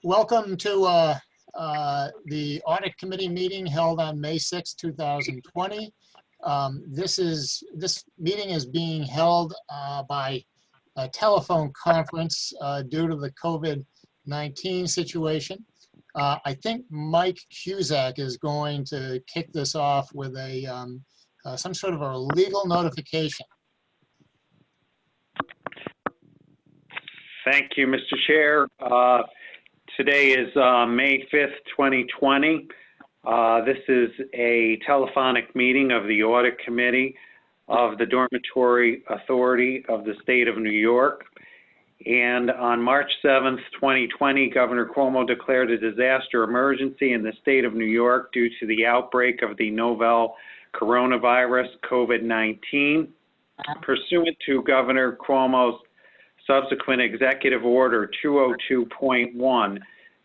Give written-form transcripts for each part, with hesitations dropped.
Welcome to the Audit Committee meeting held on May 6, 2020. This meeting is being held by a telephone conference due to the COVID-19 situation. I think Mike Cusack is going to kick this off with some sort of a legal notification. Thank you, Mr. Chair. Today is May 5th, 2020. This is a telephonic meeting of the Audit Committee of the Dormitory Authority of the State of New York. And on March 7th, 2020, Governor Cuomo declared a disaster emergency in the state of New York due to the outbreak of the novel coronavirus, COVID-19. Pursuant to Governor Cuomo's subsequent Executive Order 202.1,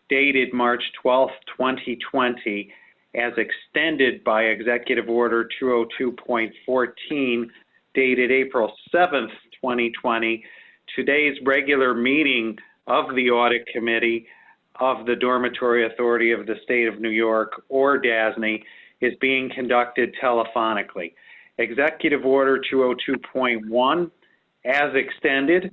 dated March 12, 2020, as extended by Executive Order 202.14, dated April 7, 2020, today's regular meeting of the Audit Committee of the Dormitory Authority of the State of New York, or DASNY, is being conducted telephonically. Executive Order 202.1, as extended,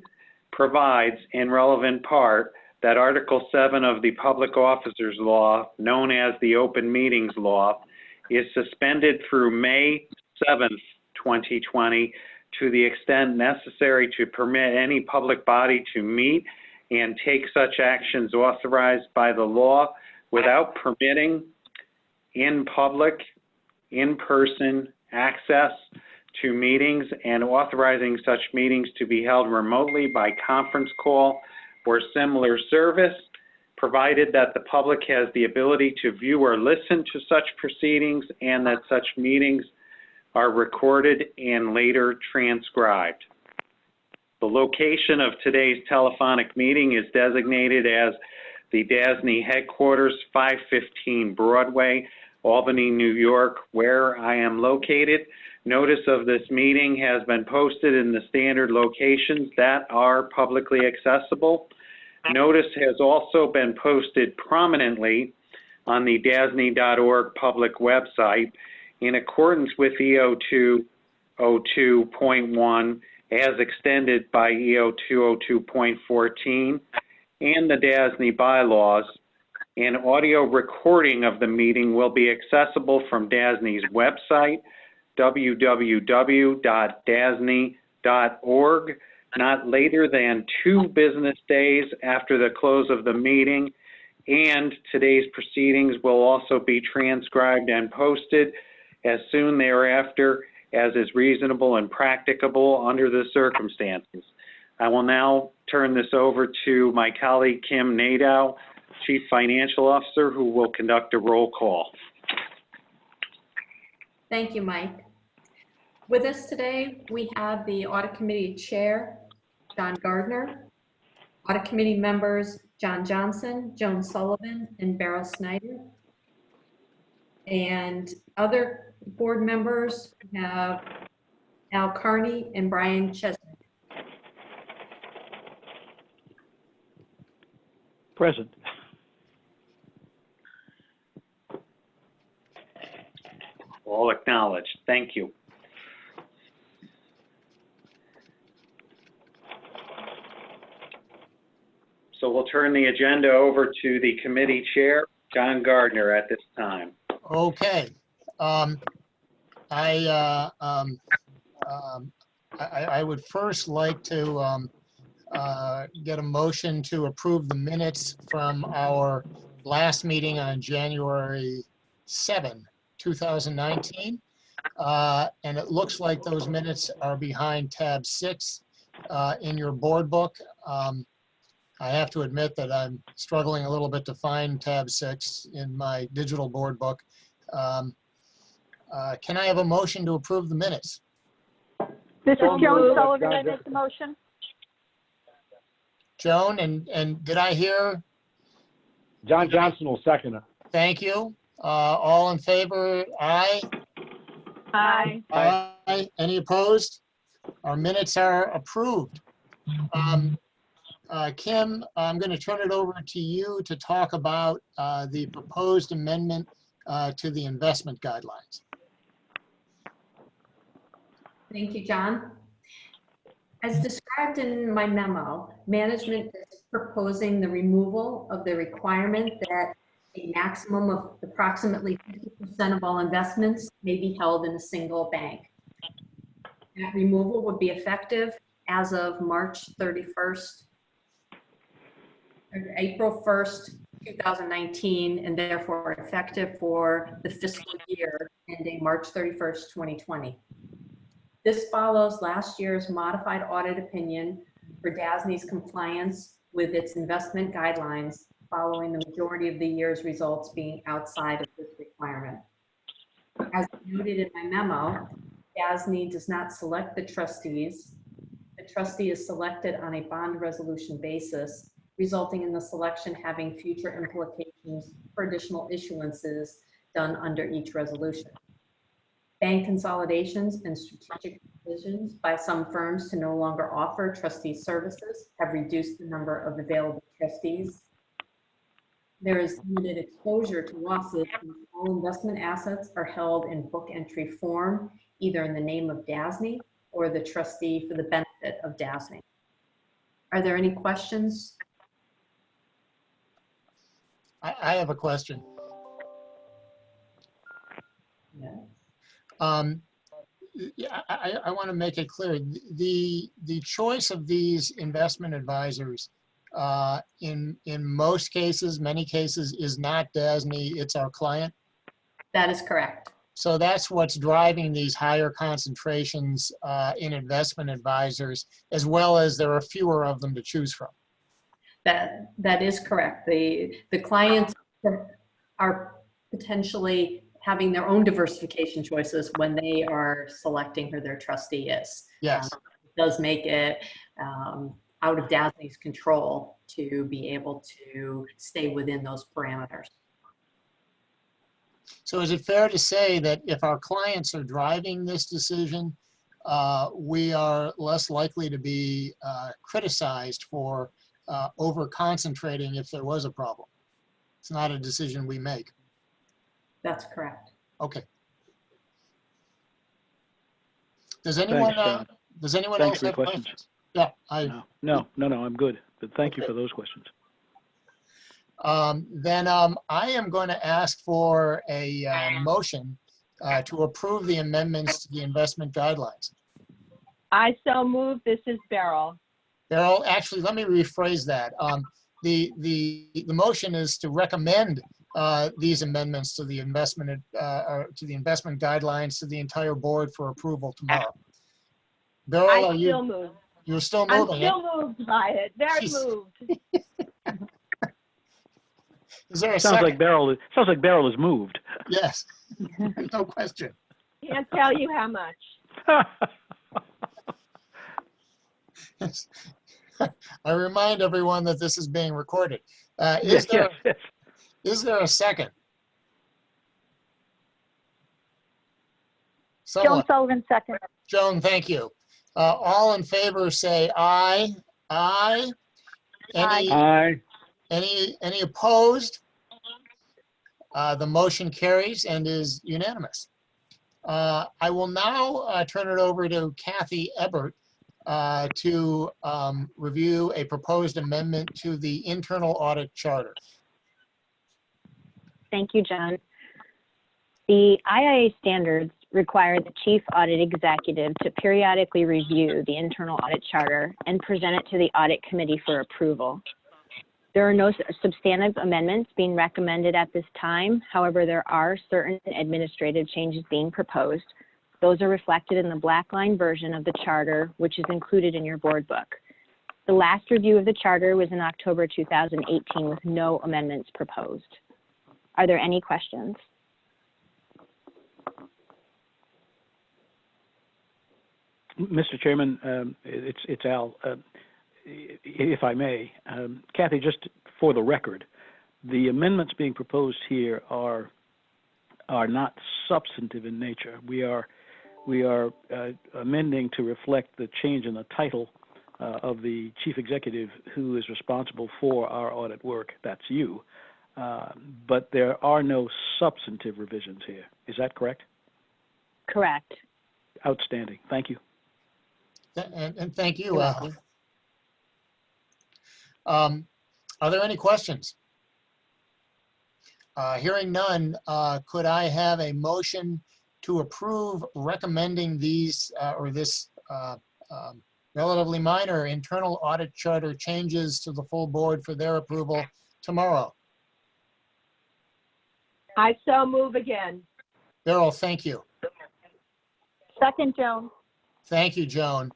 provides in relevant part that Article 7 of the Public Officers Law, known as the Open Meetings Law, is suspended through May 7th, 2020, to the extent necessary to permit any public body to meet and take such actions authorized by the law without permitting in public, in-person access to meetings and authorizing such meetings to be held remotely by conference call or similar service, provided that the public has the ability to view or listen to such proceedings and that such meetings are recorded and later transcribed. The location of today's telephonic meeting is designated as the DASNY headquarters, 515 Broadway, Albany, New York, where I am located. Notice of this meeting has been posted in the standard locations that are publicly accessible. Notice has also been posted prominently on the DASNY.org public website in accordance with EO 202.1 as extended by EO 202.14 and the DASNY bylaws. An audio recording of the meeting will be accessible from DASNY's website, www.dasny.org, not later than 2 business days after the close of the meeting, and today's proceedings will also be transcribed and posted as soon thereafter as is reasonable and practicable under the circumstances. I will now turn this over to my colleague Kim Nadeau, Chief Financial Officer, who will conduct a roll call. Thank you, Mike. With us today, we have the Audit Committee Chair, John Gardner, Audit Committee members, John Johnson, Joan Sullivan, and Beryl Snyder. And other board members have Al Carney and Brian Chesney. Present. All acknowledged. Thank you. So we'll turn the agenda over to the committee chair, John Gardner, at this time. Okay. I would first like to get a motion to approve the minutes from our last meeting on January 7, 2019. And it looks like those minutes are behind tab 6 in your board book. I have to admit that I'm struggling a little bit to find tab 6 in my digital board book. Can I have a motion to approve the minutes? This is Joan Sullivan. I make the motion. Joan, and did I hear? John Johnson will second it. Thank you. All in favor? Aye. Aye. Aye. Any opposed? Our minutes are approved. Kim, I'm going to turn it over to you to talk about the proposed amendment to the investment guidelines. Thank you, John. As described in my memo, management is proposing the removal of the requirement that a maximum of approximately 50% of all investments may be held in a single bank. That removal would be effective as of March 31st, or April 1st, 2019, and therefore effective for the fiscal year ending March 31st, 2020. This follows last year's modified audit opinion for DASNY's compliance with its investment guidelines, following the majority of the year's results being outside of this requirement. As noted in my memo, DASNY does not select the trustees. The trustee is selected on a bond resolution basis, resulting in the selection having future implications for additional issuances done under each resolution. Bank consolidations and strategic decisions by some firms to no longer offer trustee services have reduced the number of available trustees. There is limited exposure to losses when all investment assets are held in book entry form, either in the name of DASNY or the trustee for the benefit of DASNY. Are there any questions? I have a question. Yes. Yeah, I want to make it clear. The choice of these investment advisors in most cases, many cases, is not DASNY, it's our client. That is correct. So that's what's driving these higher concentrations in investment advisors, as well as there are fewer of them to choose from. That is correct. The clients are potentially having their own diversification choices when they are selecting who their trustee is. Yes. It does make it out of DASNY's control to be able to stay within those parameters. So is it fair to say that if our clients are driving this decision, we are less likely to be criticized for over-concentrating if there was a problem? It's not a decision we make. That's correct. Okay. Does anyone Thanks, does anyone Thanks else for your have questions. questions? Yeah, No, I'm good. But thank you Okay. for those questions. Then I am going to ask for a motion to approve the amendments to the investment guidelines. I so move. This is Beryl. Beryl, actually, let me rephrase that. The motion is to recommend these amendments to the investment guidelines to the entire board for approval tomorrow. Beryl, I still move. you're still I'm moving? still moved by it. Very Jeez. moved. Is there a Sounds second? like Beryl is moved. Yes, no question. Can't tell you how much. I remind everyone that this is being recorded. Yes. Is there a second? Joan Someone. Sullivan, second. Joan, thank you. All in favor say aye. Aye. Aye. Any opposed? The motion carries and is unanimous. I will now turn it over to Kathy Ebert to review a proposed amendment to the internal audit charter. Thank you, John. The IIA standards require the chief audit executive to periodically review the internal audit charter and present it to the audit committee for approval. There are no substantive amendments being recommended at this time. However, there are certain administrative changes being proposed. Those are reflected in the black line version of the charter, which is included in your board book. The last review of the charter was in October 2018 with no amendments proposed. Are there any questions? Mr. Chairman, it's Al. If I may, Kathy, just for the record, the amendments being proposed here are not substantive in nature. We are amending to reflect the change in the title of the chief executive who is responsible for our audit work. That's you. But there are no substantive revisions here. Is that correct? Correct. Outstanding. Thank you. And thank you, You're Al. Are there any questions? Hearing none, could I have a motion to approve recommending these, or this relatively minor internal audit charter changes to the full board for their approval tomorrow? I so move again. Beryl, thank you. Second, Joan. Thank you, Joan.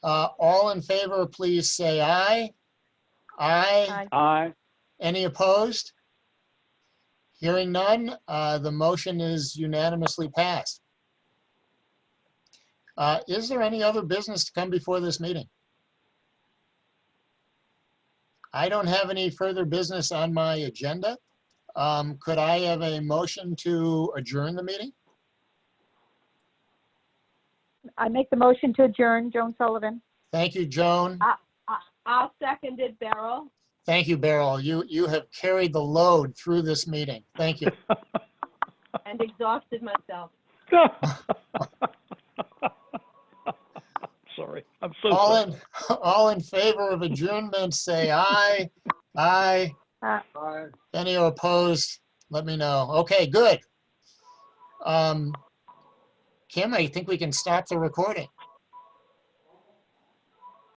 All in favor, please say aye. Aye. Aye. Any opposed? Hearing none, the motion is unanimously passed. Is there any other business to come before this meeting? I don't have any further business on my agenda. Could I have a motion to adjourn the meeting? I make the motion to adjourn, Joan Sullivan. Thank you, Joan. I'll second it, Beryl. Thank you, Beryl. You have carried the load through this meeting. Thank you. And exhausted myself. Sorry. I'm so All sorry. all in favor of adjournment, say aye. Aye. Aye. Any are opposed? Let me know. Okay, good. Kim, I think we can stop the recording.